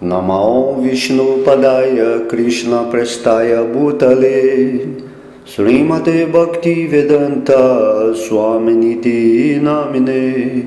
Namo Vishnu Padaya Krishna Prestaya Bhutale Srimate Bhakti Vedanta Swaminiti Namine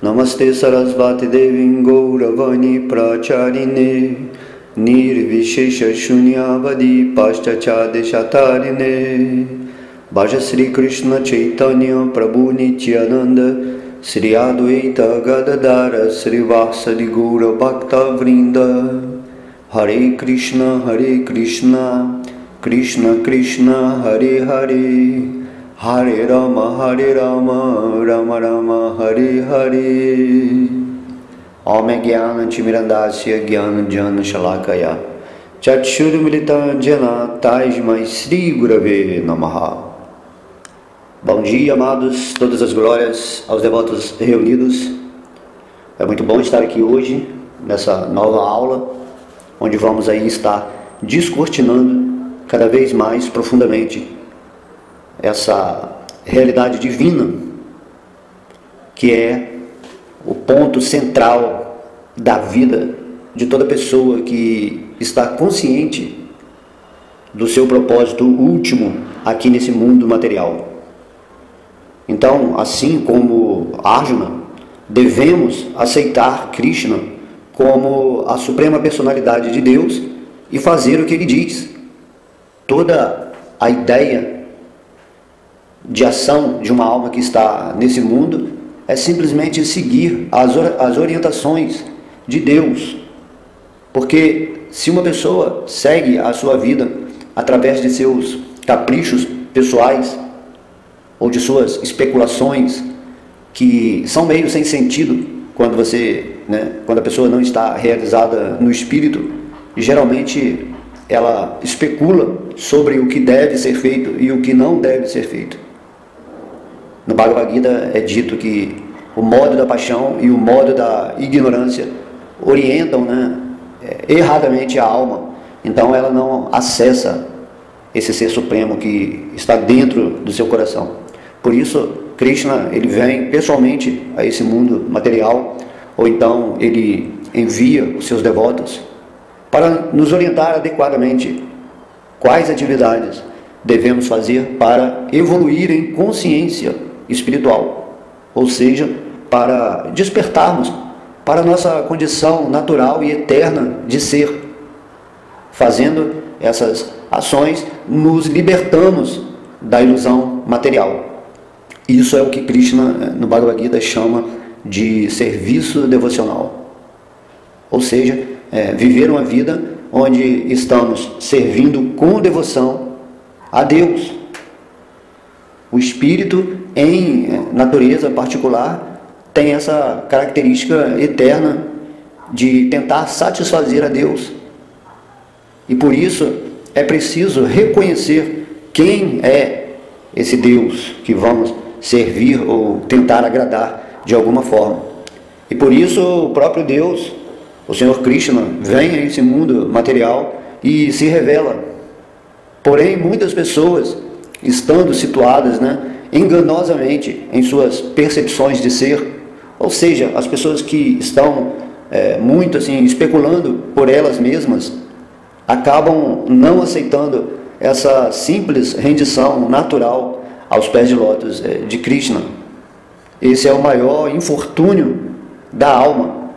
Namaste Sarasvati Devim Gauravani Pracharine Nirvishesha Shunyavadi Paschachadeshatarine Bhaja Sri Krishna Chaitanya Prabhu Nityananda Sri Advaita Gadadara Sri Vasari Gaura Bhakta Vrinda Hare Krishna Krishna Krishna Hare Hare Hare Rama Rama Rama Hare Hare Om Jnana Timirandasya Jnana Jnana Shalakaya Chakshurumilita Jana Tajmai Sri Gurave Namaha. Bom dia, amados, todas as glórias aos devotos reunidos. É muito bom estar aqui hoje, nessa nova aula, onde vamos aí estar descortinando cada vez mais profundamente essa realidade divina, que é o ponto central da vida de toda pessoa que está consciente do seu propósito último aqui nesse mundo material. Então, assim como Arjuna, devemos aceitar Krishna como a suprema personalidade de Deus e fazer o que ele diz. Toda a ideia de ação de uma alma que está nesse mundo é simplesmente seguir as orientações de Deus. Porque se uma pessoa segue a sua vida através de seus caprichos pessoais, ou de suas especulações, que são meio sem sentido quando quando a pessoa não está realizada no espírito, e geralmente ela especula sobre o que deve ser feito e o que não deve ser feito. No Bhagavad Gita é dito que o modo da paixão e o modo da ignorância orientam erradamente a alma, então ela não acessa esse ser supremo que está dentro do seu coração. Por isso, Krishna, ele vem pessoalmente a esse mundo material, ou então ele envia os seus devotos para nos orientar adequadamente quais atividades devemos fazer para evoluir em consciência espiritual, ou seja, para despertarmos para a nossa condição natural e eterna de ser. Fazendo essas ações, nos libertamos da ilusão material. Isso é o que Krishna, no Bhagavad Gita, chama de serviço devocional. Ou seja, viver uma vida onde estamos servindo com devoção a Deus. O espírito, em natureza particular, tem essa característica eterna de tentar satisfazer a Deus. E por isso é preciso reconhecer quem é esse Deus que vamos servir ou tentar agradar de alguma forma. E por isso o próprio Deus, o Senhor Krishna, vem a esse mundo material e se revela. Porém, muitas pessoas, estando situadas enganosamente em suas percepções de ser, ou seja, as pessoas que estão muito especulando por elas mesmas, acabam não aceitando essa simples rendição natural aos pés de lótus de Krishna. Esse é o maior infortúnio da alma,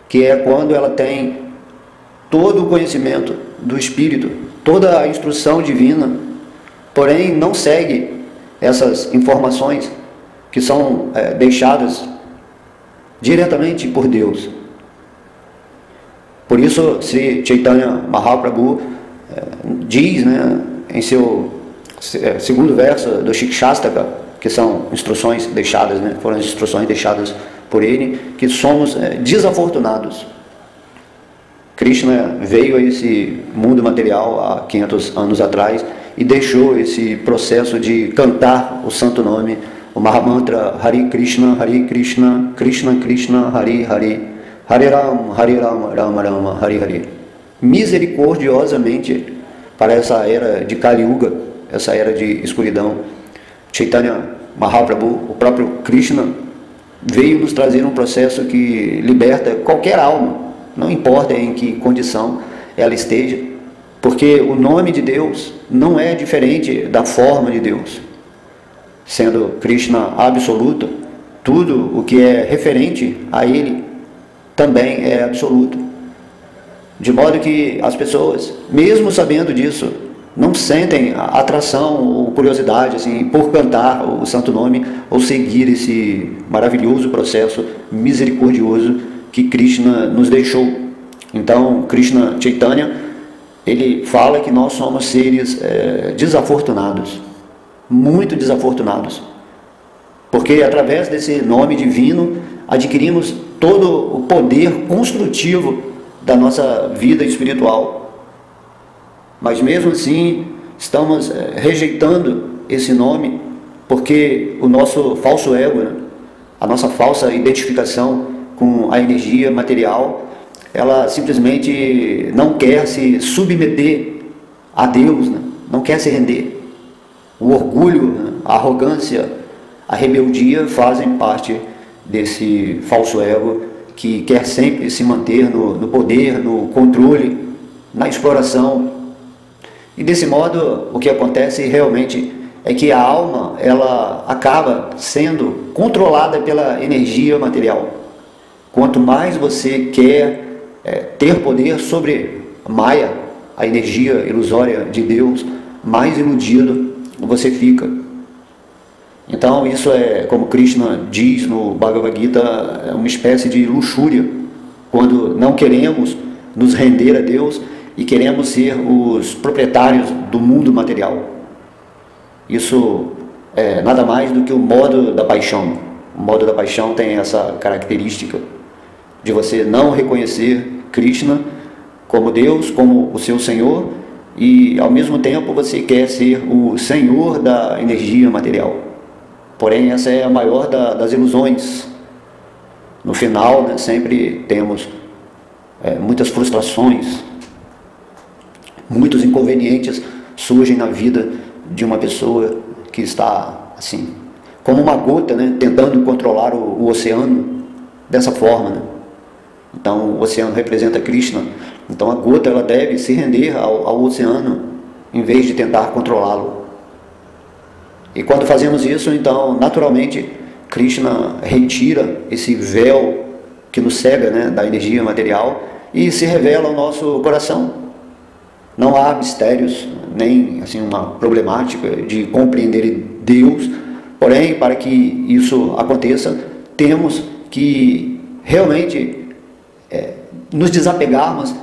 que é quando ela tem todo o conhecimento do Espírito, toda a instrução divina, porém não segue essas informações que são deixadas diretamente por Deus. Por isso, Sri Chaitanya Mahaprabhu diz, em seu segundo verso do Shikshastaka, que são instruções deixadas, foram as instruções deixadas por ele, que somos desafortunados. Krishna veio a esse mundo material há 500 anos atrás e deixou esse processo de cantar o santo nome, o Mahamantra Hare Krishna, Krishna Krishna, Hare Hare, Hare Rama, Rama Rama, Hare Hare. Misericordiosamente, para essa era de Kali Yuga, essa era de escuridão, Chaitanya Mahaprabhu, o próprio Krishna, veio nos trazer um processo que liberta qualquer alma não importa em que condição ela esteja, porque o nome de Deus não é diferente da forma de Deus. Sendo Krishna absoluto, tudo o que é referente a Ele também é absoluto. De modo que as pessoas, mesmo sabendo disso, não sentem atração ou curiosidade assim, por cantar o santo nome ou seguir esse maravilhoso processo misericordioso que Krishna nos deixou. Então, Krishna Chaitanya, ele fala que nós somos seres desafortunados, muito desafortunados, porque através desse nome divino adquirimos todo o poder construtivo da nossa vida espiritual. Mas mesmo assim, estamos rejeitando esse nome, porque o nosso falso ego, a nossa falsa identificação com a energia material, ela simplesmente não quer se submeter a Deus, não quer se render. O orgulho, a arrogância, a rebeldia fazem parte desse falso ego que quer sempre se manter no poder, no controle, na exploração. E desse modo, o que acontece realmente é que a alma, ela acaba sendo controlada pela energia material. Quanto mais você quer ter poder sobre Maya, a energia ilusória de Deus, mais iludido você fica. Então isso é, como Krishna diz no Bhagavad Gita, é uma espécie de luxúria, quando não queremos nos render a Deus e queremos ser os proprietários do mundo material. Isso é nada mais do que o modo da paixão. O modo da paixão tem essa característica de você não reconhecer Krishna como Deus, como o seu Senhor, e ao mesmo tempo você quer ser o Senhor da energia material. Porém, essa é a maior das ilusões. No final, sempre temos muitas frustrações, muitos inconvenientes surgem na vida de uma pessoa que está assim, como uma gota, tentando controlar o oceano dessa forma. Então, o oceano representa Krishna. Então, a gota ela deve se render ao oceano, em vez de tentar controlá-lo. E quando fazemos isso, então, naturalmente, Krishna retira esse véu que nos cega, da energia material e se revela ao nosso coração. Não há mistérios, nem assim, uma problemática de compreender Deus. Porém, para que isso aconteça, temos que realmente nos desapegarmos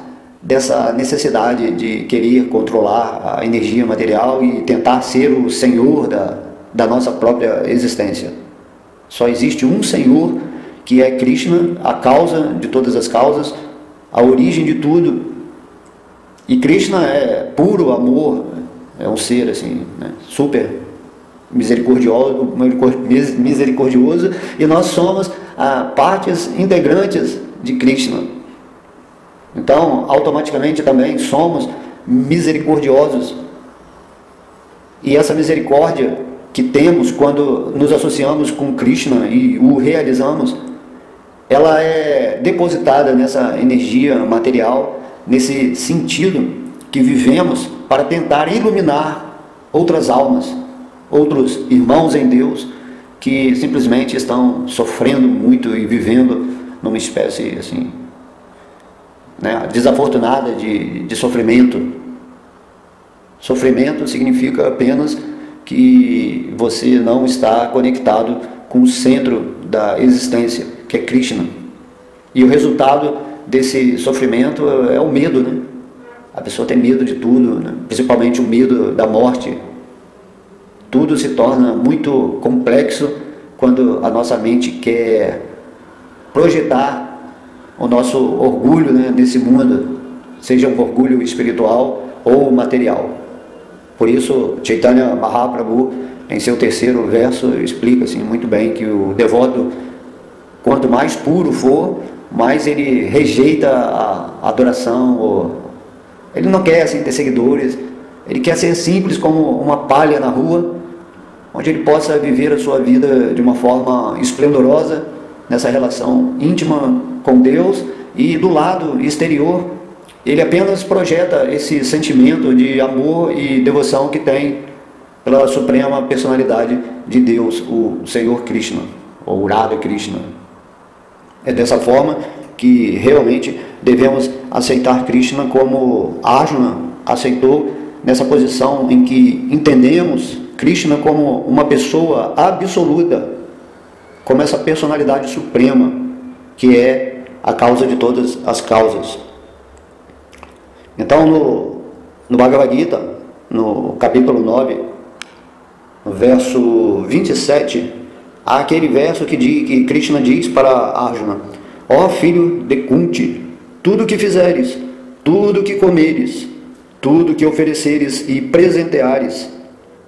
dessa necessidade de querer controlar a energia material e tentar ser o Senhor da nossa própria existência. Só existe um Senhor, que é Krishna, a causa de todas as causas, a origem de tudo. E Krishna é puro amor, é um ser assim, super misericordioso, e nós somos partes integrantes de Krishna. Então, automaticamente também somos misericordiosos. E essa misericórdia que temos quando nos associamos com Krishna e o realizamos, ela é depositada nessa energia material, nesse sentido que vivemos para tentar iluminar outras almas, outros irmãos em Deus que simplesmente estão sofrendo muito e vivendo numa espécie assim, desafortunada de sofrimento. Sofrimento significa apenas que você não está conectado com o centro da existência, que é Krishna. E o resultado desse sofrimento é o medo, A pessoa tem medo de tudo, principalmente o medo da morte. Tudo se torna muito complexo quando a nossa mente quer projetar o nosso orgulho nesse mundo, seja um orgulho espiritual ou material. Por isso, Chaitanya Mahaprabhu, em seu terceiro verso, explica assim, muito bem que o devoto, quanto mais puro for, mais ele rejeita a adoração, ele não quer assim, ter seguidores, ele quer ser simples como uma palha na rua, onde ele possa viver a sua vida de uma forma esplendorosa, nessa relação íntima com Deus e do lado exterior ele apenas projeta esse sentimento de amor e devoção que tem pela suprema personalidade de Deus, o Senhor Krishna, ou Radha Krishna. É dessa forma que realmente devemos aceitar Krishna como Arjuna aceitou, nessa posição em que entendemos Krishna como uma pessoa absoluta, como essa personalidade suprema, que é a causa de todas as causas. Então, no Bhagavad Gita, no capítulo 9, no verso 27, há aquele verso que Krishna diz para Arjuna: ó filho de Kunti, tudo que fizeres, tudo que comeres, tudo que ofereceres e presenteares,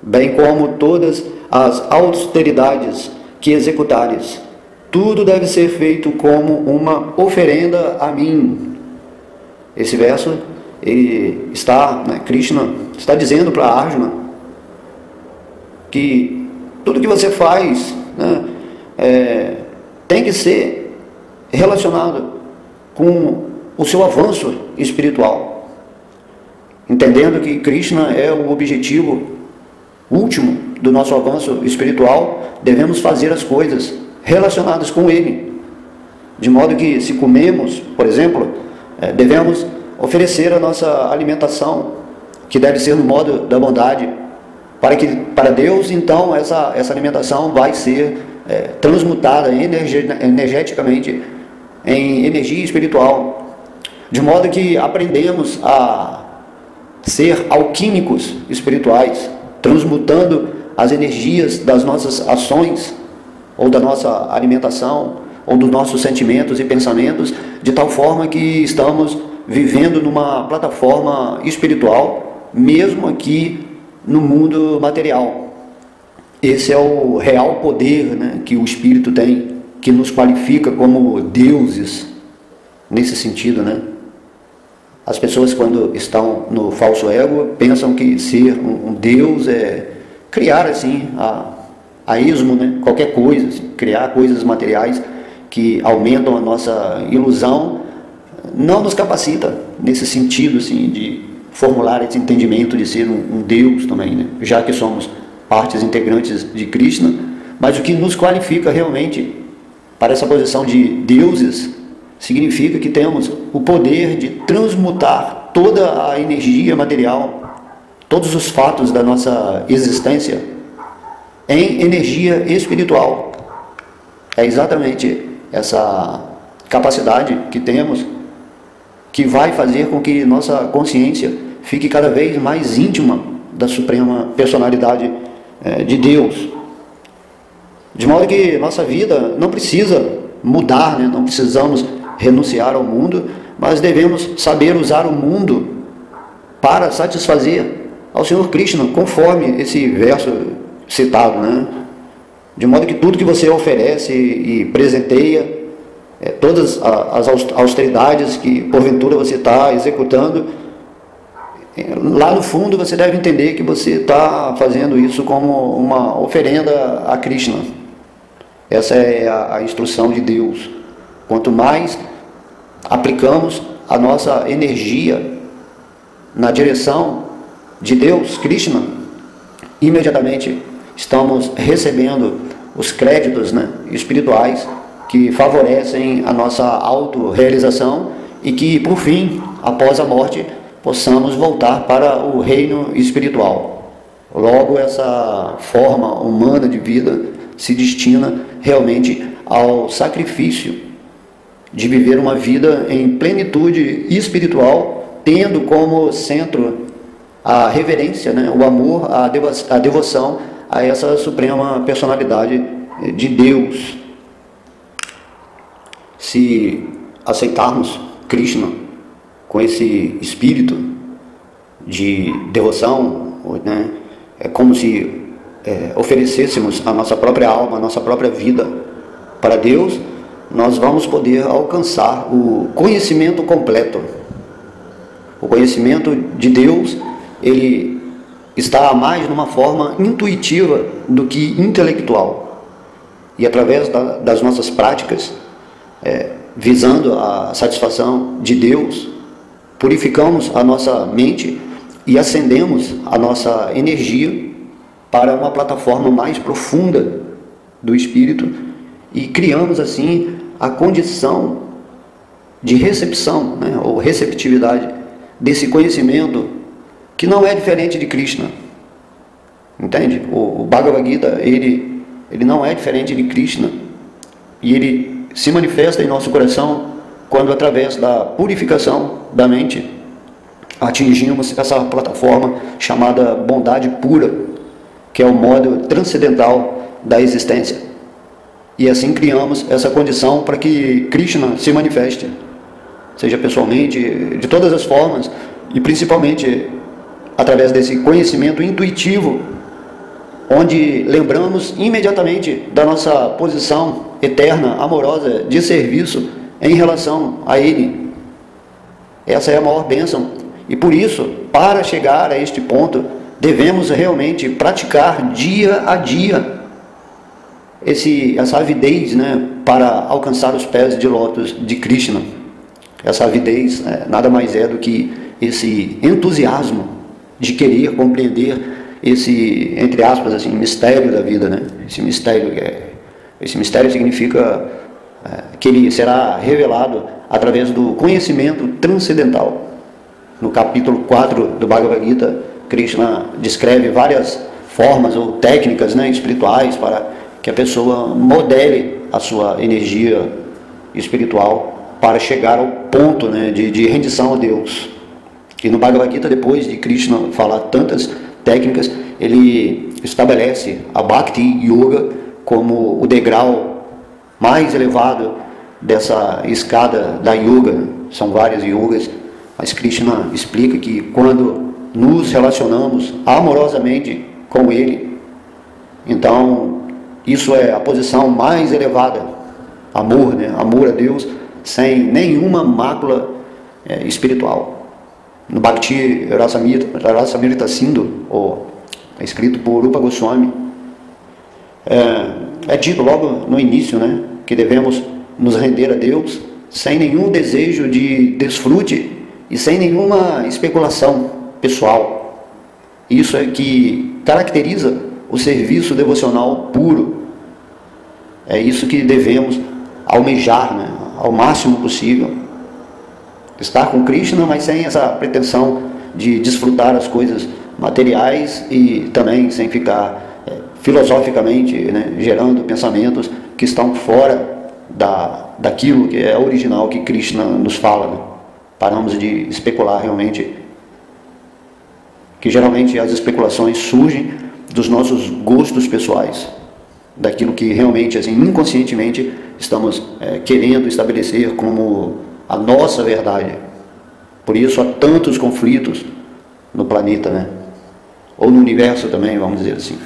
bem como todas as austeridades que executares, tudo deve ser feito como uma oferenda a mim. Esse verso, ele está, Krishna está dizendo para Arjuna que tudo que você faz, tem que ser relacionado com o seu avanço espiritual, entendendo que Krishna é o objetivo último do nosso avanço espiritual. Devemos fazer as coisas relacionadas com ele, de modo que, se comemos, por exemplo, devemos oferecer a nossa alimentação, que deve ser no modo da bondade, para Deus. Então essa alimentação vai ser transmutada energeticamente em energia espiritual, de modo que aprendemos a ser alquímicos espirituais, transmutando as energias das nossas ações, ou da nossa alimentação, ou dos nossos sentimentos e pensamentos, de tal forma que estamos vivendo numa plataforma espiritual, mesmo aqui no mundo material. Esse é o real poder, que o Espírito tem, que nos qualifica como deuses, nesse sentido, As pessoas, quando estão no falso ego, pensam que ser um deus é criar assim, a esmo, qualquer coisa, assim, criar coisas materiais que aumentam a nossa ilusão. Não nos capacita nesse sentido assim, de formular esse entendimento de ser um Deus também, já que somos partes integrantes de Krishna. Mas o que nos qualifica realmente para essa posição de deuses significa que temos o poder de transmutar toda a energia material, todos os fatos da nossa existência, em energia espiritual. É exatamente essa capacidade que temos que vai fazer com que nossa consciência fique cada vez mais íntima da suprema personalidade de Deus. De modo que nossa vida não precisa mudar, não precisamos renunciar ao mundo, mas devemos saber usar o mundo para satisfazer ao Senhor Krishna, conforme esse verso citado, De modo que tudo que você oferece e presenteia, todas as austeridades que porventura você está executando, lá no fundo você deve entender que você está fazendo isso como uma oferenda a Krishna. Essa é a instrução de Deus. Quanto mais aplicamos a nossa energia na direção de Deus, Krishna, imediatamente estamos recebendo os créditos espirituais que favorecem a nossa autorrealização e que, por fim, após a morte, possamos voltar para o reino espiritual. Logo, essa forma humana de vida se destina realmente ao sacrifício de viver uma vida em plenitude espiritual, tendo como centro a reverência, o amor, a devoção a essa suprema personalidade de Deus. Se aceitarmos Krishna com esse espírito de devoção, é como se oferecêssemos a nossa própria alma, a nossa própria vida para Deus, nós vamos poder alcançar o conhecimento completo. O conhecimento de Deus, ele está mais numa forma intuitiva do que intelectual. E através das nossas práticas, visando a satisfação de Deus, purificamos a nossa mente e acendemos a nossa energia para uma plataforma mais profunda do Espírito e criamos assim a condição de recepção, né, ou receptividade desse conhecimento que não é diferente de Krishna. Entende? O Bhagavad Gita, ele não é diferente de Krishna e ele se manifesta em nosso coração quando, através da purificação da mente, atingimos essa plataforma chamada bondade pura, que é o modo transcendental da existência. E assim criamos essa condição para que Krishna se manifeste, seja pessoalmente, de todas as formas, e principalmente através desse conhecimento intuitivo, onde lembramos imediatamente da nossa posição eterna, amorosa, de serviço em relação a Ele. Essa é a maior bênção. E por isso, para chegar a este ponto, devemos realmente praticar dia a dia essa avidez, né, para alcançar os pés de lótus de Krishna. Essa avidez nada mais é do que esse entusiasmo de querer compreender esse, entre aspas, assim, mistério da vida, né? Esse mistério significa que ele será revelado através do conhecimento transcendental. No capítulo 4 do Bhagavad Gita, Krishna descreve várias formas ou técnicas, né, espirituais para que a pessoa modele a sua energia espiritual para chegar ao ponto, né, de rendição a Deus. E no Bhagavad Gita, depois de Krishna falar tantas técnicas, ele estabelece a Bhakti Yoga como o degrau mais elevado dessa escada da yoga. São várias yogas, mas Krishna explica que quando nos relacionamos amorosamente com Ele, então isso é a posição mais elevada. Amor, né? Amor a Deus sem nenhuma mácula espiritual. No Bhakti Rasamrita Sindhu, escrito por Rupa Goswami, é dito logo no início, né, que devemos nos render a Deus sem nenhum desejo de desfrute e sem nenhuma especulação pessoal. Isso é que caracteriza o serviço devocional puro. É isso que devemos almejar, né, ao máximo possível. Estar com Krishna, mas sem essa pretensão de desfrutar as coisas materiais e também sem ficar filosoficamente, né, gerando pensamentos que estão fora daquilo que é original que Krishna nos fala, né? Paramos de especular realmente, que geralmente as especulações surgem dos nossos gostos pessoais, daquilo que realmente, assim, inconscientemente estamos querendo estabelecer como a nossa verdade. Por isso há tantos conflitos no planeta, né? Ou no universo também, vamos dizer assim.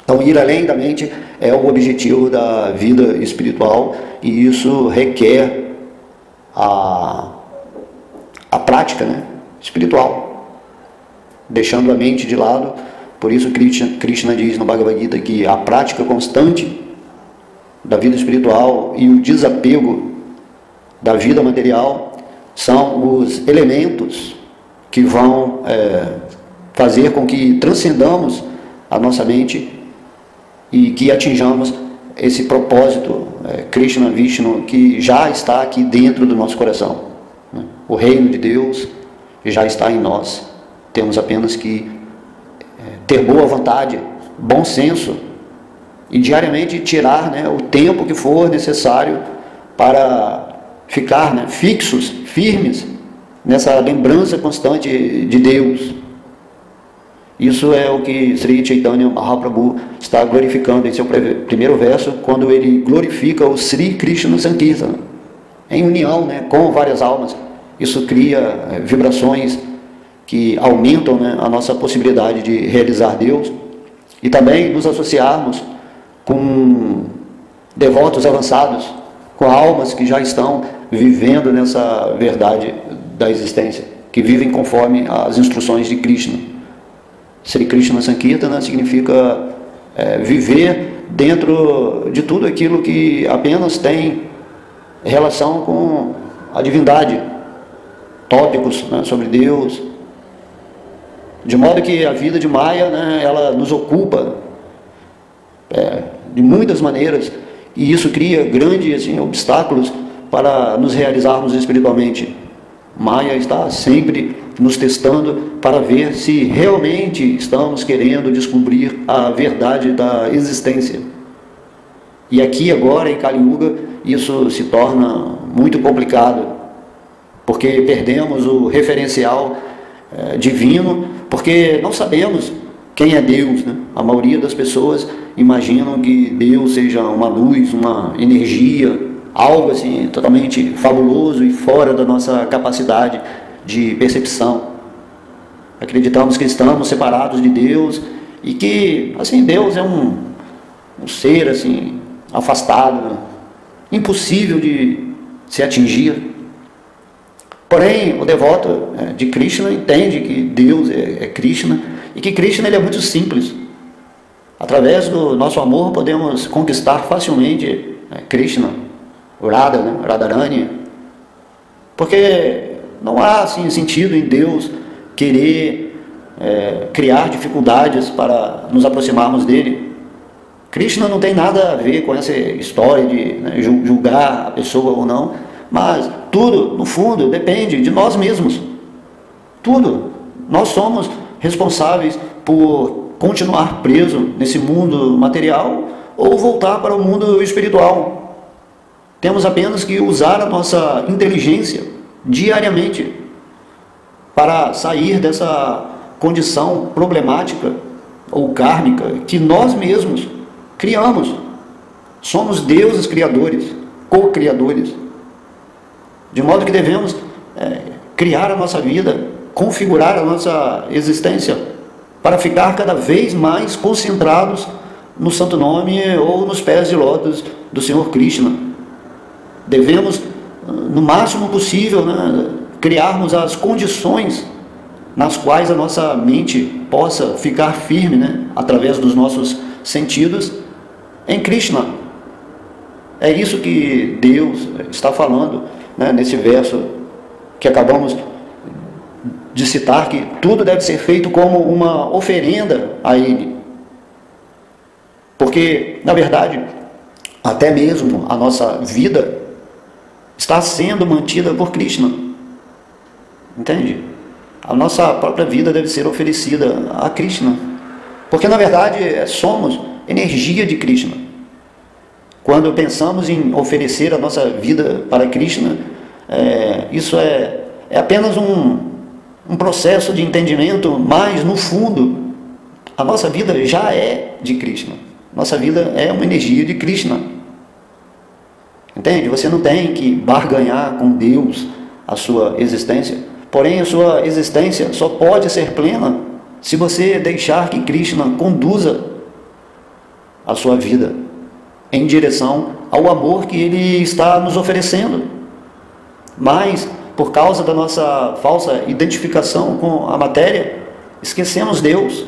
Então, ir além da mente é o objetivo da vida espiritual, e isso requer a prática, né, espiritual, deixando a mente de lado. Por isso Krishna diz no Bhagavad Gita que a prática constante da vida espiritual e o desapego da vida material são os elementos que vão fazer com que transcendamos a nossa mente e que atinjamos esse propósito Krishna Vishnu que já está aqui dentro do nosso coração, né? O reino de Deus já está em nós. Temos apenas que ter boa vontade, bom senso e diariamente tirar, né, o tempo que for necessário para ficar, né, fixos, firmes nessa lembrança constante de Deus. Isso é o que Sri Chaitanya Mahaprabhu está glorificando em seu primeiro verso, quando ele glorifica o Sri Krishna Sankirtana, em união, né, com várias almas. Isso cria vibrações que aumentam, né, a nossa possibilidade de realizar Deus, e também nos associarmos com devotos avançados, com almas que já estão vivendo nessa verdade da existência, que vivem conforme as instruções de Krishna. Sri Krishna Sankirtana significa viver dentro de tudo aquilo que apenas tem relação com a divindade, tópicos, né, sobre Deus, de modo que a vida de Maia, né, ela nos ocupa de muitas maneiras, e isso cria grandes assim, obstáculos para nos realizarmos espiritualmente. Maia está sempre nos testando para ver se realmente estamos querendo descobrir a verdade da existência. E aqui agora em Kali Yuga isso se torna muito complicado, porque perdemos o referencial divino, porque não sabemos quem é Deus, né? A maioria das pessoas imaginam que Deus seja uma luz, uma energia, algo assim totalmente fabuloso e fora da nossa capacidade de percepção. Acreditamos que estamos separados de Deus e que assim Deus é um ser assim afastado, né? Impossível de se atingir. Porém, o devoto de Krishna entende que Deus é Krishna e que Krishna ele é muito simples. Através do nosso amor podemos conquistar facilmente Krishna, Radha, né? Radharani, porque não há assim, sentido em Deus querer criar dificuldades para nos aproximarmos dele. Krishna não tem nada a ver com essa história de, né, julgar a pessoa ou não, mas tudo, no fundo, depende de nós mesmos. Tudo. Nós somos responsáveis por continuar preso nesse mundo material ou voltar para o mundo espiritual. Temos apenas que usar a nossa inteligência diariamente para sair dessa condição problemática ou kármica que nós mesmos criamos. Somos deuses criadores, co-criadores. De modo que devemos criar a nossa vida, configurar a nossa existência para ficar cada vez mais concentrados no santo nome ou nos pés de lótus do Senhor Krishna. Devemos, no máximo possível, né, criarmos as condições nas quais a nossa mente possa ficar firme, né, através dos nossos sentidos, em Krishna. É isso que Deus está falando, né, nesse verso que acabamos de citar, que tudo deve ser feito como uma oferenda a Ele. Porque, na verdade, até mesmo a nossa vida está sendo mantida por Krishna. Entende? A nossa própria vida deve ser oferecida a Krishna. Porque, na verdade, somos energia de Krishna. Quando pensamos em oferecer a nossa vida para Krishna, isso é apenas um processo de entendimento, mas no fundo, a nossa vida já é de Krishna. Nossa vida é uma energia de Krishna. Entende? Você não tem que barganhar com Deus a sua existência, porém a sua existência só pode ser plena se você deixar que Krishna conduza a sua vida em direção ao amor que Ele está nos oferecendo. Mas, por causa da nossa falsa identificação com a matéria, esquecemos Deus.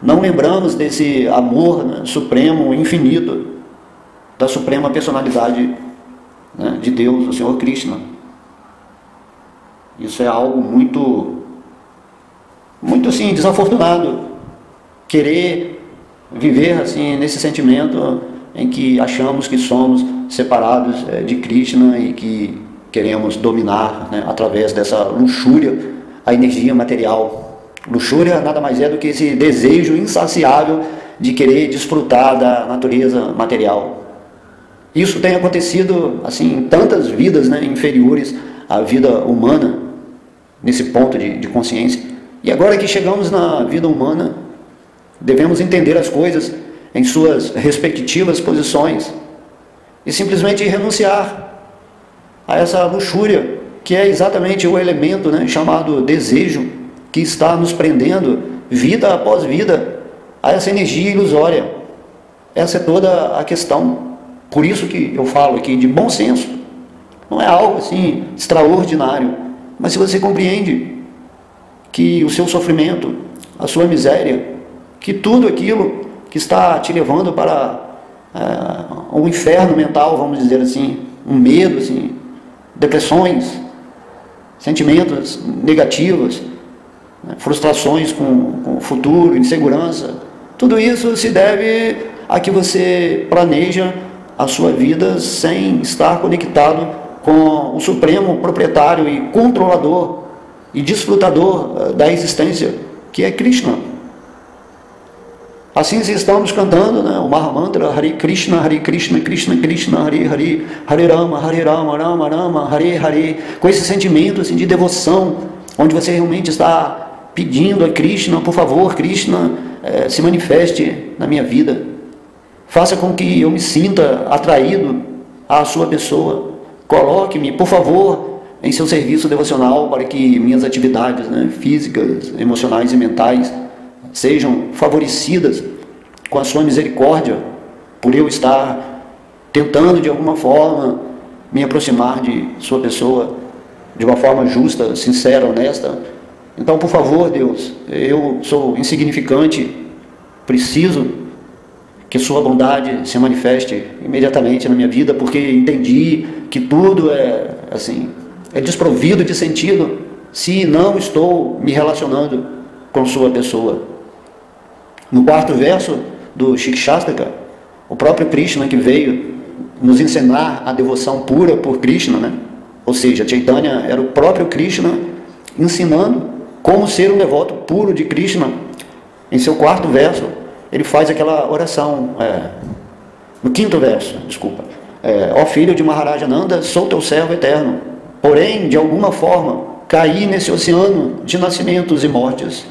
Não lembramos desse amor, né, supremo, infinito, da suprema personalidade, né, de Deus, o Senhor Krishna. Isso é algo muito assim, desafortunado. Querer viver assim, nesse sentimento em que achamos que somos separados de Krishna e que queremos dominar, né, através dessa luxúria, a energia material. Luxúria nada mais é do que esse desejo insaciável de querer desfrutar da natureza material. Isso tem acontecido assim, em tantas vidas, né, inferiores à vida humana, nesse ponto de consciência. E agora que chegamos na vida humana, devemos entender as coisas em suas respectivas posições e simplesmente renunciar a essa luxúria, que é exatamente o elemento, né, chamado desejo, que está nos prendendo vida após vida a essa energia ilusória. Essa é toda a questão. Por isso que eu falo aqui de bom senso. Não é algo assim extraordinário, mas se você compreende que o seu sofrimento, a sua miséria, que tudo aquilo que está te levando para um inferno mental, vamos dizer assim, um medo, assim, depressões, sentimentos negativos, né, frustrações com o futuro, insegurança. Tudo isso se deve a que você planeja a sua vida sem estar conectado com o supremo proprietário e controlador e desfrutador da existência, que é Krishna. Assim, se estamos cantando, né, o Mahamantra Hare Krishna, Krishna Krishna, Hare Hare, Hare Rama, Rama Rama, Hare Hare, com esse sentimento assim, de devoção, onde você realmente está pedindo a Krishna, por favor, Krishna, se manifeste na minha vida, faça com que eu me sinta atraído à sua pessoa, coloque-me, por favor, em seu serviço devocional, para que minhas atividades, né, físicas, emocionais e mentais sejam favorecidas com a sua misericórdia, por eu estar tentando de alguma forma me aproximar de sua pessoa de uma forma justa, sincera, honesta. Então, por favor, Deus, eu sou insignificante, preciso que sua bondade se manifeste imediatamente na minha vida, porque entendi que tudo é desprovido de sentido se não estou me relacionando com sua pessoa. No quarto verso do Shikshastaka, o próprio Krishna, que veio nos ensinar a devoção pura por Krishna, né? Ou seja, Chaitanya era o próprio Krishna ensinando como ser um devoto puro de Krishna. Em seu quarto verso, ele faz aquela oração, no quinto verso, desculpa, ó filho de Maharajananda, sou teu servo eterno, porém, de alguma forma, caí nesse oceano de nascimentos e mortes.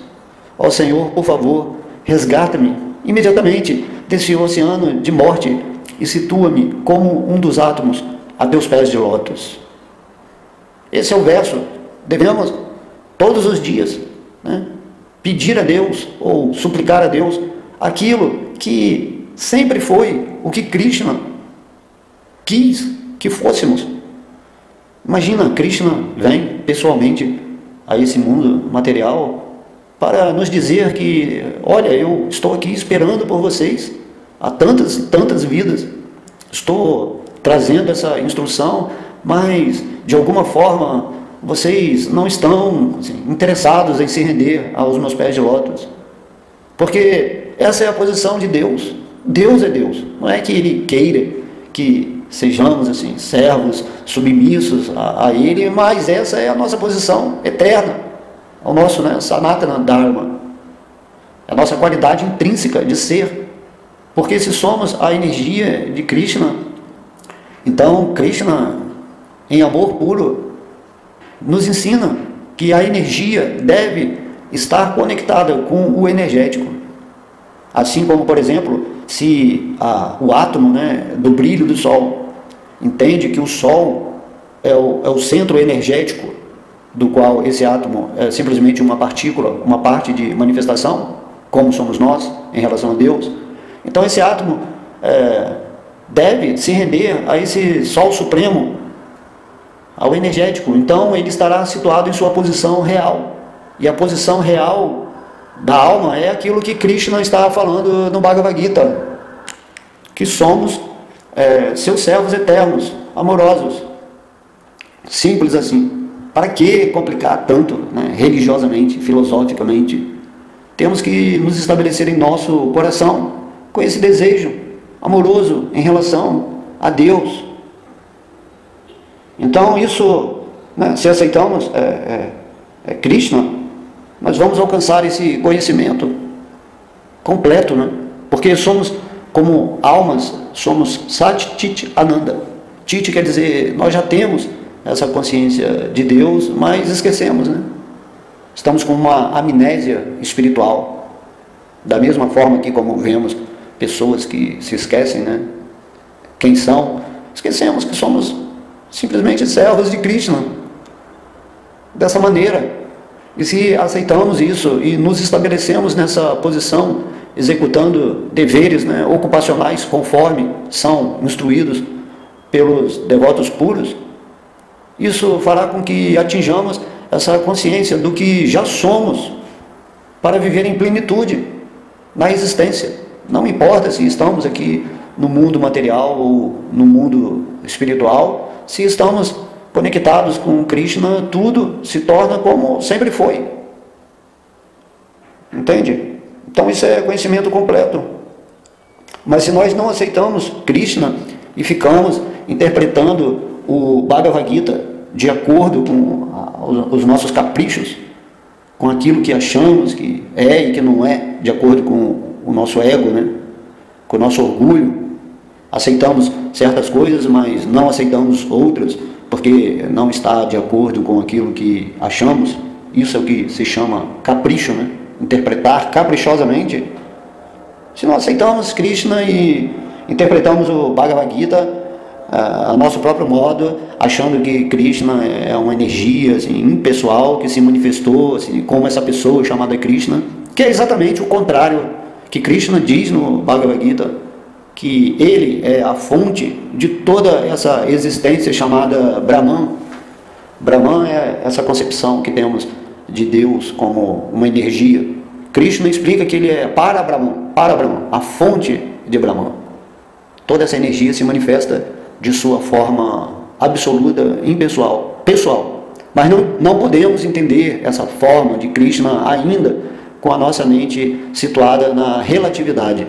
Ó Senhor, por favor, resgata-me imediatamente desse oceano de morte e situa-me como um dos átomos a teus pés de lótus. Esse é o verso. Devemos, todos os dias, né, pedir a Deus ou suplicar a Deus aquilo que sempre foi o que Krishna quis que fôssemos. Imagina, Krishna vem pessoalmente a esse mundo material para nos dizer que, olha, eu estou aqui esperando por vocês há tantas vidas, estou trazendo essa instrução, mas de alguma forma vocês não estão interessados em se render aos meus pés de lótus, porque essa é a posição de Deus. Deus é Deus, não é que Ele queira que sejamos servos submissos a Ele, mas essa é a nossa posição eterna, o nosso Sanatana Dharma, a nossa qualidade intrínseca de ser, porque se somos a energia de Krishna, então Krishna, em amor puro, nos ensina que a energia deve estar conectada com o energético. Assim como, por exemplo, se o átomo do brilho do Sol entende que o Sol é o centro energético, do qual esse átomo é simplesmente uma partícula, uma parte de manifestação, como somos nós em relação a Deus, então esse átomo deve se render a esse Sol Supremo, ao energético. Então ele estará situado em sua posição real, e a posição real da alma é aquilo que Krishna está falando no Bhagavad Gita, que somos seus servos eternos, amorosos. Simples assim. Para que complicar tanto, religiosamente, filosoficamente? Temos que nos estabelecer em nosso coração com esse desejo amoroso em relação a Deus. Então isso, se aceitamos Krishna, nós vamos alcançar esse conhecimento completo, porque somos, como almas, somos Sat Chit Ananda. Chit quer dizer, nós já temos essa consciência de Deus, mas esquecemos, Estamos com uma amnésia espiritual, da mesma forma que como vemos pessoas que se esquecem, quem são, esquecemos que somos simplesmente servos de Krishna, dessa maneira. E se aceitamos isso e nos estabelecemos nessa posição, executando deveres ocupacionais conforme são instruídos pelos devotos puros, isso fará com que atinjamos essa consciência do que já somos para viver em plenitude na existência. Não importa se estamos aqui no mundo material ou no mundo espiritual. Se estamos conectados com Krishna, tudo se torna como sempre foi. Entende? Então isso é conhecimento completo. Mas se nós não aceitamos Krishna e ficamos interpretando o Bhagavad Gita de acordo com os nossos caprichos, com aquilo que achamos que é e que não é, de acordo com o nosso ego, né? Com o nosso orgulho, aceitamos certas coisas, mas não aceitamos outras, porque não está de acordo com aquilo que achamos. Isso é o que se chama capricho, né? Interpretar caprichosamente. Se não aceitamos Krishna e interpretamos o Bhagavad Gita a nosso próprio modo, achando que Krishna é uma energia assim, impessoal que se manifestou assim, como essa pessoa chamada Krishna, que é exatamente o contrário que Krishna diz no Bhagavad Gita, que ele é a fonte de toda essa existência chamada Brahman. Brahman é essa concepção que temos de Deus como uma energia. Krishna explica que ele é para Brahman, a fonte de Brahman. Toda essa energia se manifesta de sua forma absoluta, impessoal, pessoal. Mas não podemos entender essa forma de Krishna ainda com a nossa mente situada na relatividade.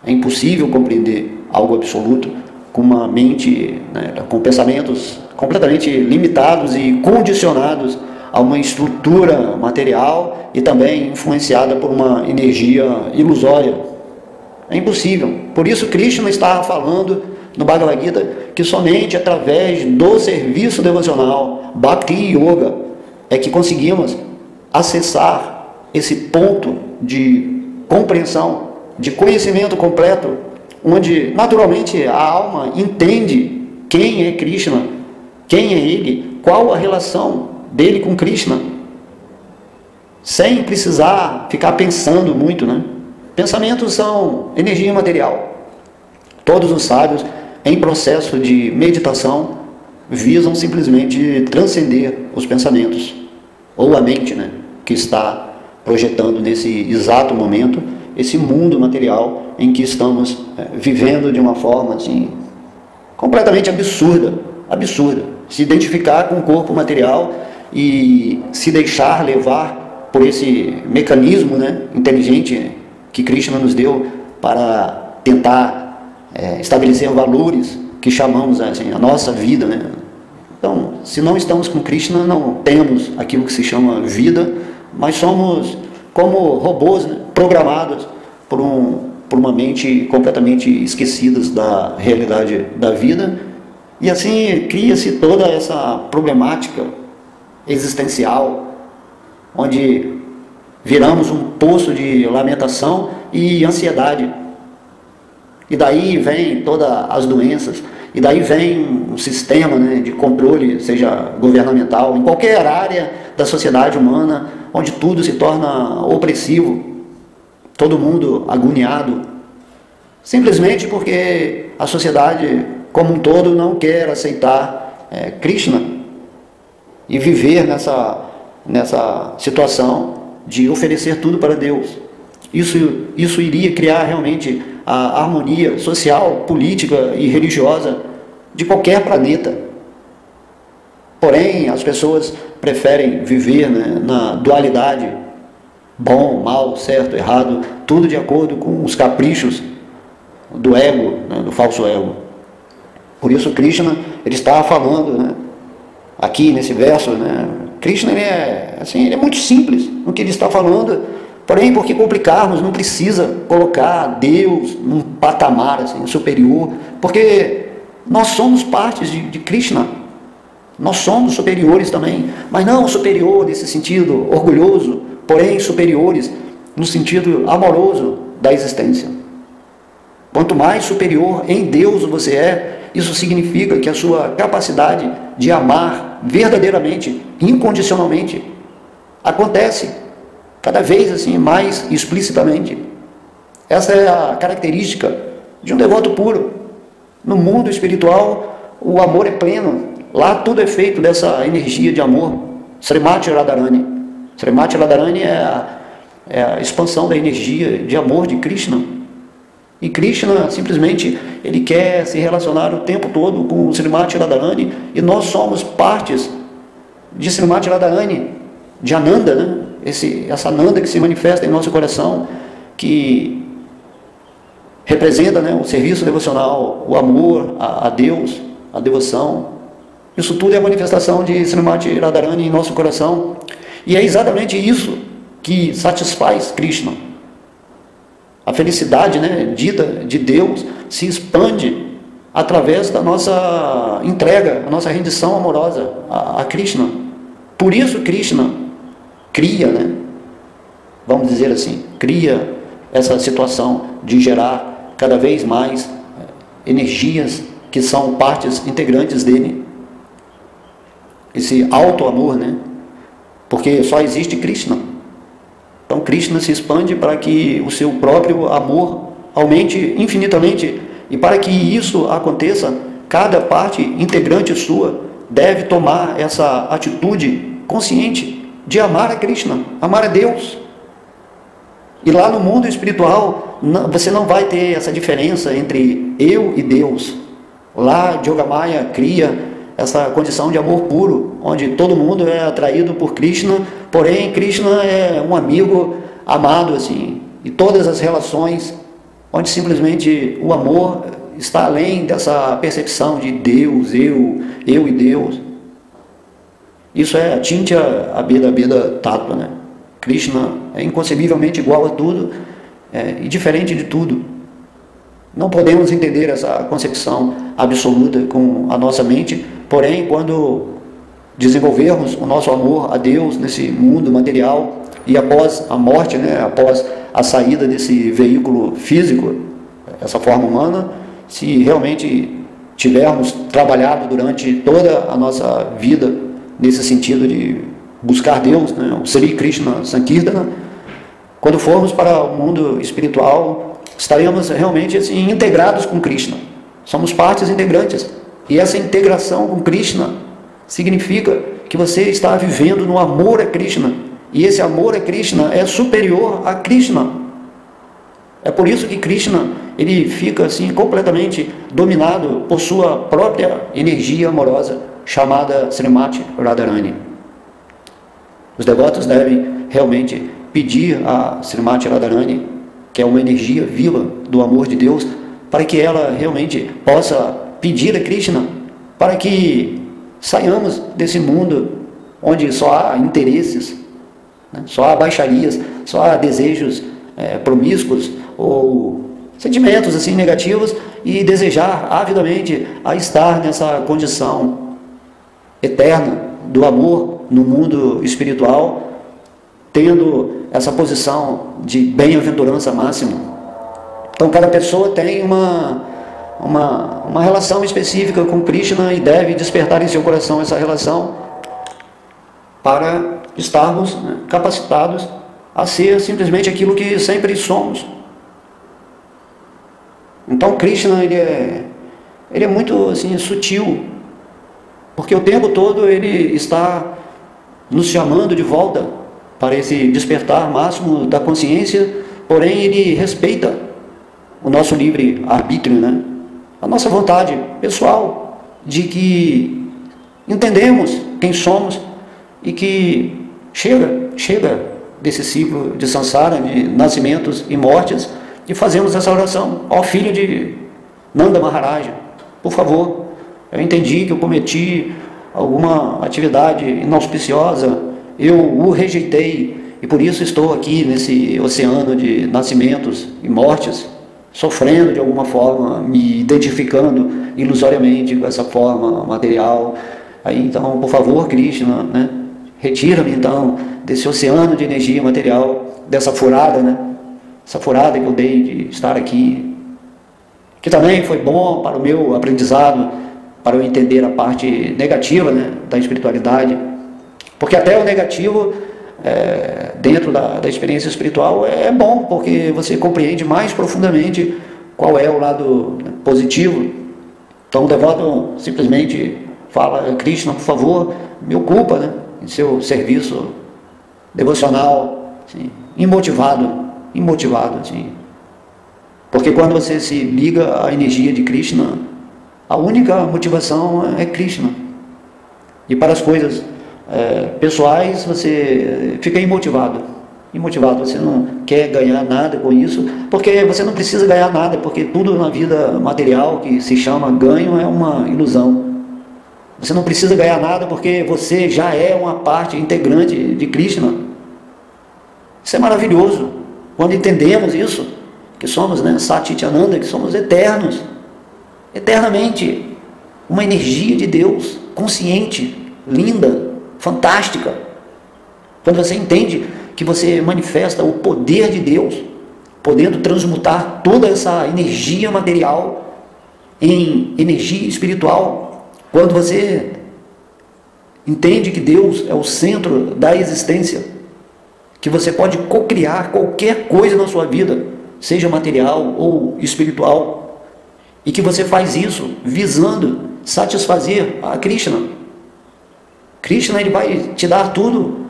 É impossível compreender algo absoluto com uma mente, né, com pensamentos completamente limitados e condicionados a uma estrutura material e também influenciada por uma energia ilusória. É impossível. Por isso Krishna está falando no Bhagavad Gita que somente através do serviço devocional, Bhakti Yoga, é que conseguimos acessar esse ponto de compreensão, de conhecimento completo, onde naturalmente a alma entende quem é Krishna, quem é ele, qual a relação dele com Krishna, sem precisar ficar pensando muito, né? Pensamentos são energia material. Todos os sábios, em processo de meditação, visam simplesmente transcender os pensamentos, ou a mente, né, que está projetando nesse exato momento esse mundo material em que estamos vivendo de uma forma assim, completamente absurda. Se identificar com o corpo material e se deixar levar por esse mecanismo, né, inteligente que Krishna nos deu para tentar estabelecer valores que chamamos assim, a nossa vida, né? Então, se não estamos com Krishna, não temos aquilo que se chama vida, mas somos como robôs, né, programados por uma mente completamente esquecidas da realidade da vida, e assim cria-se toda essa problemática existencial, onde viramos um poço de lamentação e ansiedade. E daí vem todas as doenças, e daí vem um sistema, né, de controle, seja governamental, em qualquer área da sociedade humana, onde tudo se torna opressivo, todo mundo agoniado, simplesmente porque a sociedade como um todo não quer aceitar Krishna e viver nessa situação de oferecer tudo para Deus. Isso iria criar realmente a harmonia social, política e religiosa de qualquer planeta. Porém, as pessoas preferem viver, né, na dualidade, bom, mal, certo, errado, tudo de acordo com os caprichos do ego, né, do falso ego. Por isso Krishna, ele está falando, né, aqui nesse verso, né, Krishna ele é muito simples no que ele está falando. Porém, por que complicarmos? Não precisa colocar Deus num patamar assim, superior, porque nós somos partes de Krishna, nós somos superiores também, mas não superior nesse sentido orgulhoso, porém superiores no sentido amoroso da existência. Quanto mais superior em Deus você é, isso significa que a sua capacidade de amar verdadeiramente, incondicionalmente, acontece cada vez assim mais explicitamente. Essa é a característica de um devoto puro. No mundo espiritual, o amor é pleno. Lá tudo é feito dessa energia de amor. Srimati Radharani. Srimati Radharani é a expansão da energia de amor de Krishna. E Krishna simplesmente ele quer se relacionar o tempo todo com o Srimati Radharani, e nós somos partes de Srimati Radharani, de Ananda, né? Essa Ananda que se manifesta em nosso coração, que representa, né, o serviço devocional, o amor a Deus, a devoção. Isso tudo é a manifestação de Srimati Radharani em nosso coração, e é exatamente isso que satisfaz Krishna. A felicidade, né, dita de Deus se expande através da nossa entrega, a nossa rendição amorosa a Krishna. Por isso Krishna cria, né, vamos dizer assim, cria essa situação de gerar cada vez mais energias que são partes integrantes dele. Esse auto-amor, né? Porque só existe Krishna. Então Krishna se expande para que o seu próprio amor aumente infinitamente. E para que isso aconteça, cada parte integrante sua deve tomar essa atitude consciente de amar a Krishna, amar a Deus. E lá no mundo espiritual, você não vai ter essa diferença entre eu e Deus. Lá Yogamaya cria essa condição de amor puro, onde todo mundo é atraído por Krishna, porém Krishna é um amigo amado, assim, e todas as relações, onde simplesmente o amor está além dessa percepção de Deus, eu e Deus. Isso é Achintya Abheda Tattva, né? Krishna é inconcebivelmente igual a tudo, e diferente de tudo. Não podemos entender essa concepção absoluta com a nossa mente, porém, quando desenvolvermos o nosso amor a Deus nesse mundo material, e após a morte, né, após a saída desse veículo físico, essa forma humana, se realmente tivermos trabalhado durante toda a nossa vida nesse sentido de buscar Deus, né, o Sri Krishna Sankirtana, quando formos para o mundo espiritual, estaremos realmente assim, integrados com Krishna. Somos partes integrantes. E essa integração com Krishna significa que você está vivendo no amor a Krishna. E esse amor a Krishna é superior a Krishna. É por isso que Krishna ele fica assim completamente dominado por sua própria energia amorosa, chamada Srimati Radharani. Os devotos devem realmente pedir a Srimati Radharani, que é uma energia viva do amor de Deus, para que ela realmente possa pedir a Krishna, para que saiamos desse mundo onde só há interesses, né? Só há baixarias, só há desejos promíscuos ou sentimentos assim negativos, e desejar avidamente a estar nessa condição eterna do amor no mundo espiritual, tendo essa posição de bem-aventurança máxima. Então cada pessoa tem uma relação específica com Krishna e deve despertar em seu coração essa relação para estarmos, né, capacitados a ser simplesmente aquilo que sempre somos. Então Krishna ele é muito assim, sutil, porque o tempo todo ele está nos chamando de volta para esse despertar máximo da consciência, porém ele respeita o nosso livre-arbítrio, né? A nossa vontade pessoal de que entendemos quem somos e que chega desse ciclo de samsara, de nascimentos e mortes, e fazemos essa oração. Ó filho de Nanda Maharaja, por favor, eu entendi que eu cometi alguma atividade inauspiciosa, eu o rejeitei, e por isso estou aqui nesse oceano de nascimentos e mortes, sofrendo de alguma forma, me identificando ilusoriamente com essa forma material. Aí então, por favor, Krishna, né, retira-me então desse oceano de energia material, dessa furada, né, essa furada que eu dei de estar aqui, que também foi bom para o meu aprendizado, para eu entender a parte negativa, né, da espiritualidade, porque até o negativo dentro da experiência espiritual é bom, porque você compreende mais profundamente qual é o lado positivo. Então o devoto simplesmente fala: Krishna, por favor, me ocupa, né, em seu serviço devocional, assim, imotivado, assim. Porque quando você se liga à energia de Krishna, a única motivação é Krishna. E para as coisas pessoais você fica imotivado. Você não quer ganhar nada com isso, porque você não precisa ganhar nada, porque tudo na vida material que se chama ganho é uma ilusão. Você não precisa ganhar nada porque você já é uma parte integrante de Krishna. Isso é maravilhoso. Quando entendemos isso, que somos, Satchitananda, que somos eternos, eternamente, uma energia de Deus, consciente, linda, fantástica. Quando você entende que você manifesta o poder de Deus, podendo transmutar toda essa energia material em energia espiritual, quando você entende que Deus é o centro da existência, que você pode cocriar qualquer coisa na sua vida, seja material ou espiritual, e que você faz isso visando satisfazer a Krishna. Krishna, ele vai te dar tudo,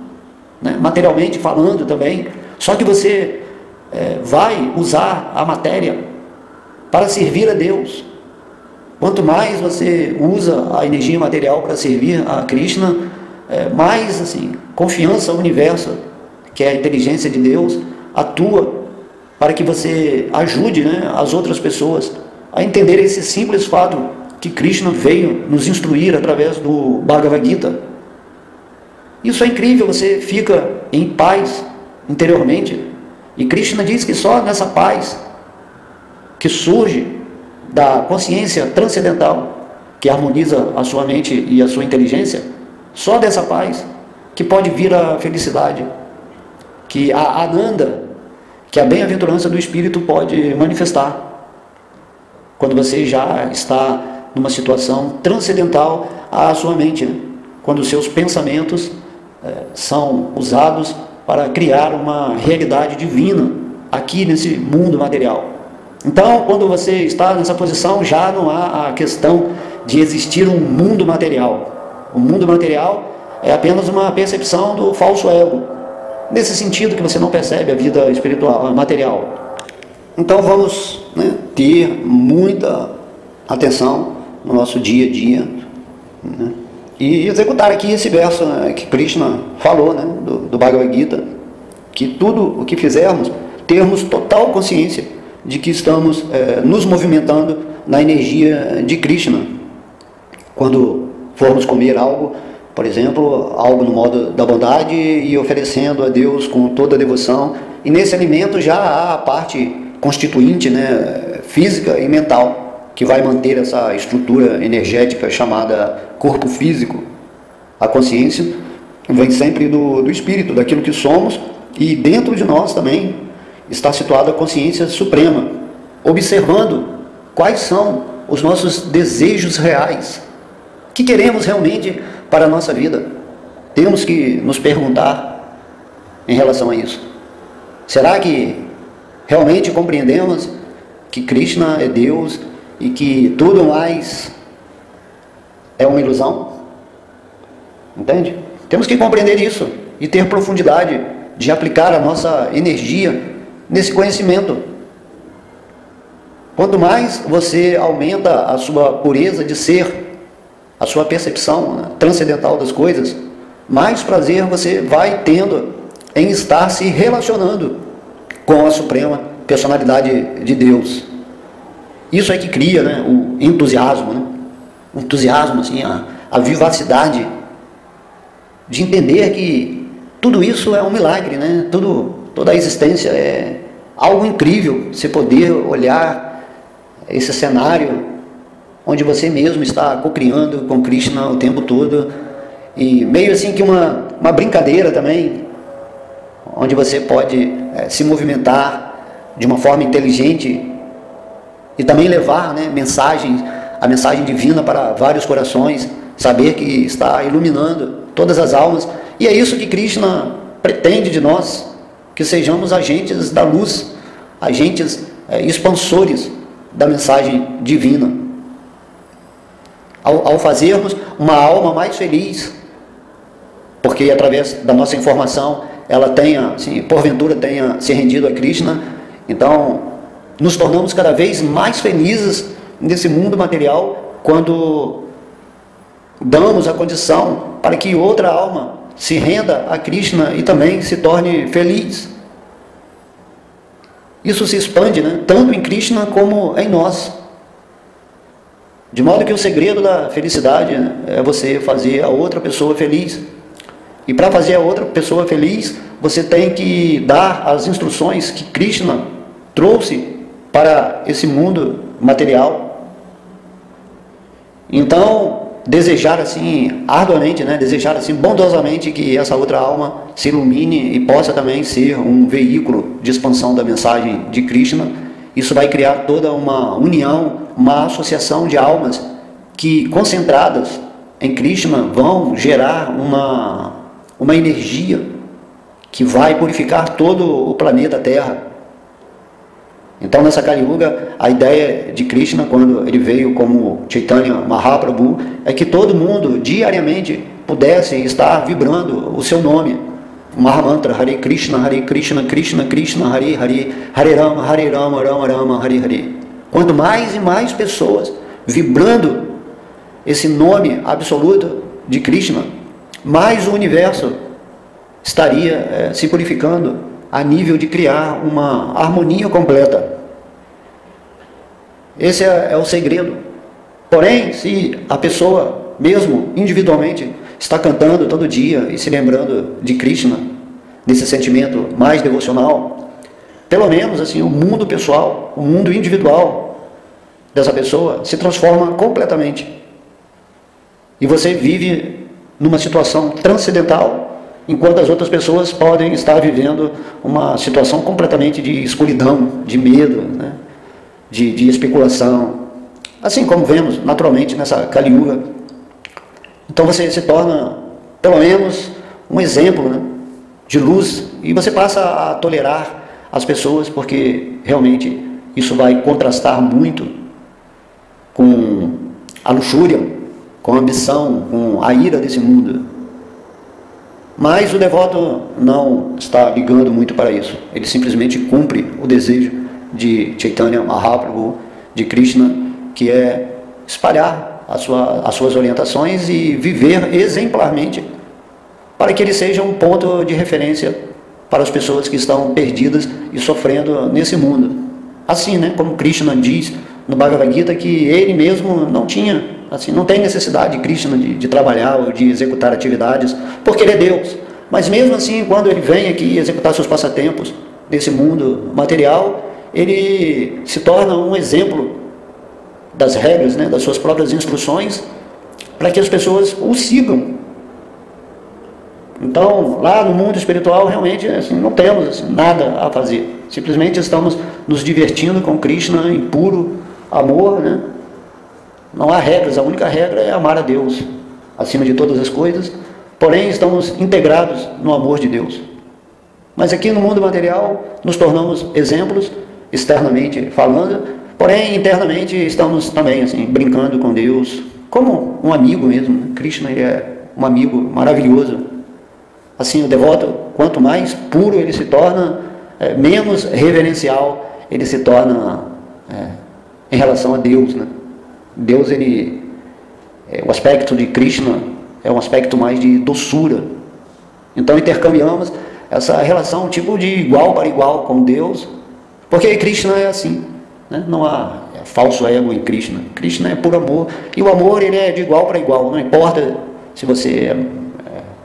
materialmente falando também, só que você vai usar a matéria para servir a Deus. Quanto mais você usa a energia material para servir a Krishna, mais assim, confiança no universo, que é a inteligência de Deus, atua para que você ajude as outras pessoas a entender esse simples fato que Krishna veio nos instruir através do Bhagavad Gita. Isso é incrível, você fica em paz interiormente, e Krishna diz que só nessa paz que surge da consciência transcendental, que harmoniza a sua mente e a sua inteligência, só dessa paz que pode vir a felicidade, que a Ananda, que a bem-aventurança do Espírito pode manifestar, quando você já está numa situação transcendental à sua mente, quando os seus pensamentos são usados para criar uma realidade divina aqui nesse mundo material. Então, quando você está nessa posição, já não há a questão de existir um mundo material. O mundo material é apenas uma percepção do falso ego, nesse sentido que você não percebe a vida espiritual, material. Então vamos ter muita atenção no nosso dia a dia, e executar aqui esse verso que Krishna falou, do Bhagavad Gita, que tudo o que fizermos, termos total consciência de que estamos nos movimentando na energia de Krishna. Quando formos comer algo, por exemplo, algo no modo da bondade e oferecendo a Deus com toda a devoção, e nesse alimento já há a parte constituinte, física e mental, que vai manter essa estrutura energética chamada corpo físico. A consciência vem sempre do espírito, daquilo que somos, e dentro de nós também está situada a consciência suprema, observando quais são os nossos desejos reais, o que queremos realmente para a nossa vida. Temos que nos perguntar em relação a isso. Será que realmente compreendemos que Krishna é Deus e que tudo mais é uma ilusão? Entende? Temos que compreender isso e ter profundidade de aplicar a nossa energia nesse conhecimento. Quanto mais você aumenta a sua pureza de ser, a sua percepção transcendental das coisas, mais prazer você vai tendo em estar se relacionando com a suprema personalidade de Deus. Isso é que cria o entusiasmo, o entusiasmo, assim, a vivacidade de entender que tudo isso é um milagre, toda a existência é algo incrível. Você poder olhar esse cenário onde você mesmo está co-criando com Krishna o tempo todo, e meio assim que uma brincadeira também, onde você pode se movimentar de uma forma inteligente e também levar a mensagem divina para vários corações, saber que está iluminando todas as almas. E é isso que Krishna pretende de nós, que sejamos agentes da luz, agentes expansores da mensagem divina. Ao fazermos uma alma mais feliz, porque através da nossa informação ela tenha, porventura tenha se rendido a Krishna, então nos tornamos cada vez mais felizes nesse mundo material quando damos a condição para que outra alma se renda a Krishna e também se torne feliz. Isso se expande, né? Tanto em Krishna como em nós. De modo que o segredo da felicidade, né, é você fazer a outra pessoa feliz. E para fazer a outra pessoa feliz, você tem que dar as instruções que Krishna trouxe para esse mundo material. Então, desejar assim arduamente, né, desejar assim bondosamente que essa outra alma se ilumine e possa também ser um veículo de expansão da mensagem de Krishna. Isso vai criar toda uma união, uma associação de almas que, concentradas em Krishna, vão gerar uma energia que vai purificar todo o planeta Terra. Então, nessa Kali Yuga, a ideia de Krishna, quando ele veio como Chaitanya Mahaprabhu, é que todo mundo, diariamente, pudesse estar vibrando o seu nome. O Mahamantra, Hare Krishna, Krishna Krishna, Hare Hare, Hare Rama, Rama Rama, Hare Hare. Quanto mais e mais pessoas vibrando esse nome absoluto de Krishna, mais o universo estaria se purificando a nível de criar uma harmonia completa. Esse é o segredo. Porém, se a pessoa, mesmo individualmente, está cantando todo dia e se lembrando de Krishna, nesse sentimento mais devocional, pelo menos assim, o mundo pessoal, o mundo individual dessa pessoa se transforma completamente. E você vive numa situação transcendental, enquanto as outras pessoas podem estar vivendo uma situação completamente de escuridão, de medo, né? de especulação, assim como vemos naturalmente nessa Kali Yuga. Então você se torna, pelo menos, um exemplo, né, de luz, e você passa a tolerar as pessoas, porque realmente isso vai contrastar muito com a luxúria, com a ambição, com a ira desse mundo. Mas o devoto não está ligando muito para isso. Ele simplesmente cumpre o desejo de Chaitanya Mahaprabhu, de Krishna, que é espalhar as suas orientações e viver exemplarmente para que ele seja um ponto de referência para as pessoas que estão perdidas e sofrendo nesse mundo. Assim, né, como Krishna diz no Bhagavad Gita, que ele mesmo não tinha, assim, não tem necessidade de Krishna de trabalhar ou de executar atividades, porque ele é Deus. Mas mesmo assim, quando ele vem aqui executar seus passatempos nesse mundo material, ele se torna um exemplo das regras, né, das suas próprias instruções, para que as pessoas o sigam. Então, lá no mundo espiritual, realmente, assim, não temos assim, nada a fazer. Simplesmente estamos nos divertindo com Krishna em puro amor, né? Não há regras, a única regra é amar a Deus acima de todas as coisas, porém estamos integrados no amor de Deus. Mas aqui no mundo material nos tornamos exemplos, externamente falando, porém internamente estamos também assim, brincando com Deus, como um amigo mesmo, né? Krishna ele é um amigo maravilhoso. Assim, o devoto, quanto mais puro ele se torna, menos reverencial ele se torna em relação a Deus, né? Deus, o aspecto de Krishna é um aspecto mais de doçura. Então intercambiamos essa relação tipo de igual para igual com Deus, porque Krishna é assim, né? Não há falso ego em Krishna. Krishna é por amor, e o amor ele é de igual para igual, não importa se você é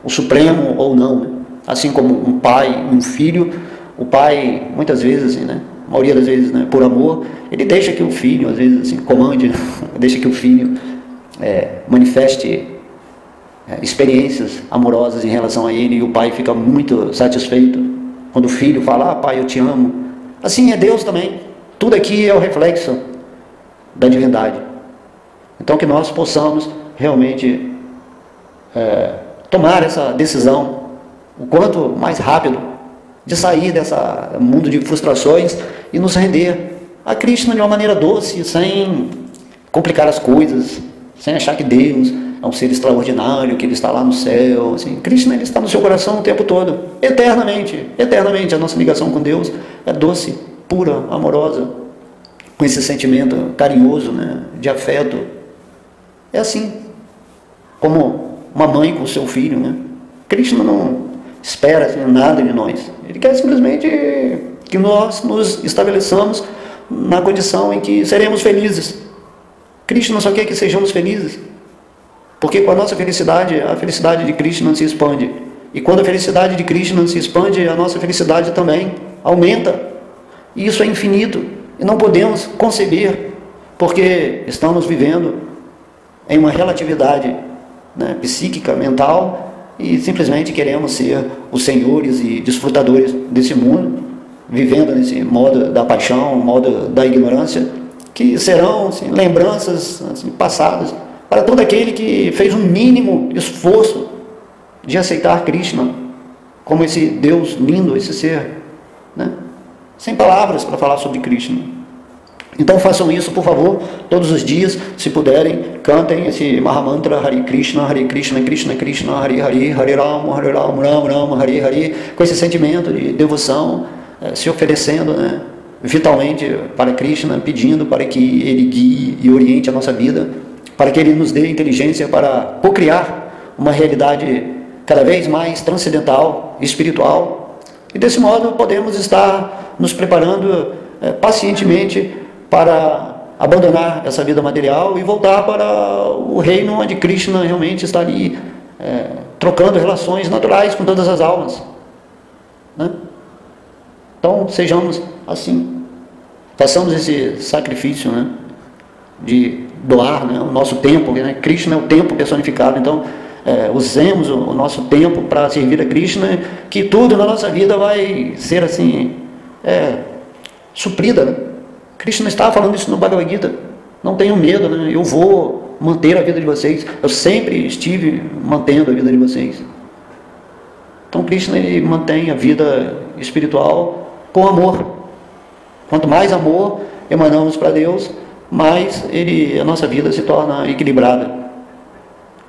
o supremo ou não, né? Assim como um pai e um filho, o pai muitas vezes, assim, né? A maioria das vezes, né, por amor, ele deixa que o filho, às vezes, assim, comande, né? Deixa que o filho manifeste experiências amorosas em relação a ele, e o pai fica muito satisfeito quando o filho fala: ah, pai, eu te amo. Assim é Deus também. Tudo aqui é o reflexo da divindade. Então que nós possamos realmente tomar essa decisão o quanto mais rápido de sair desse mundo de frustrações e nos render a Krishna de uma maneira doce, sem complicar as coisas, sem achar que Deus é um ser extraordinário, que Ele está lá no céu. Assim, Krishna ele está no seu coração o tempo todo, eternamente. Eternamente a nossa ligação com Deus é doce, pura, amorosa. com esse sentimento carinhoso, né, de afeto. É assim, como uma mãe com o seu filho, né? Krishna não espera assim, nada de nós. Ele quer simplesmente que nós nos estabeleçamos na condição em que seremos felizes. Krishna só quer que sejamos felizes. Porque com a nossa felicidade, a felicidade de Krishna se expande. E quando a felicidade de Krishna se expande, a nossa felicidade também aumenta. E isso é infinito. E não podemos conceber, porque estamos vivendo em uma relatividade, né, psíquica, mental, e simplesmente queremos ser os senhores e desfrutadores desse mundo, vivendo nesse modo da paixão, modo da ignorância, que serão assim, lembranças assim, passadas para todo aquele que fez um mínimo esforço de aceitar Krishna como esse Deus lindo, esse ser, né? Sem palavras para falar sobre Krishna. Então façam isso, por favor, todos os dias, se puderem, cantem esse Mahamantra Hare Krishna, Krishna Krishna, Hare Hare, Hare Rama, Rama Rama, Hare Hare, com esse sentimento de devoção, se oferecendo, né, vitalmente para Krishna, pedindo para que Ele guie e oriente a nossa vida, para que Ele nos dê inteligência para cocriar uma realidade cada vez mais transcendental, espiritual, e desse modo podemos estar nos preparando pacientemente para abandonar essa vida material e voltar para o reino onde Krishna realmente está ali trocando relações naturais com todas as almas, né? Então sejamos assim, façamos esse sacrifício, né, de doar, né, o nosso tempo, né? Krishna é o tempo personificado, então usemos o nosso tempo para servir a Krishna, que tudo na nossa vida vai ser assim suprida, né? Krishna está falando isso no Bhagavad Gita. Não tenham medo, né? Eu vou manter a vida de vocês. Eu sempre estive mantendo a vida de vocês. Então Krishna ele mantém a vida espiritual com amor. Quanto mais amor emanamos para Deus, mais a nossa vida se torna equilibrada.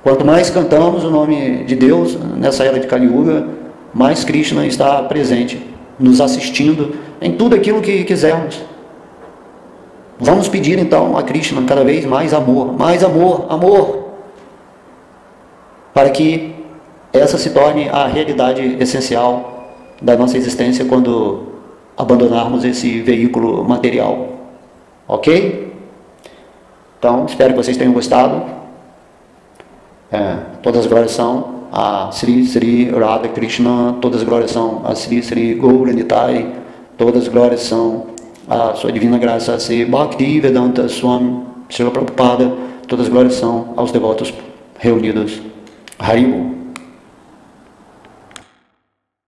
Quanto mais cantamos o nome de Deus nessa era de Kali Yuga, mais Krishna está presente, nos assistindo em tudo aquilo que quisermos. Vamos pedir então a Krishna cada vez mais amor, amor, para que essa se torne a realidade essencial da nossa existência quando abandonarmos esse veículo material. Ok? Então, espero que vocês tenham gostado. Todas as glórias são a Sri Radha Krishna, todas as glórias são a Sri Gauranitai, todas as glórias são a sua divina graça a Sri Bhakti Vedanta Swami Srila Prabhupada, todas as glórias são aos devotos reunidos. Haribo.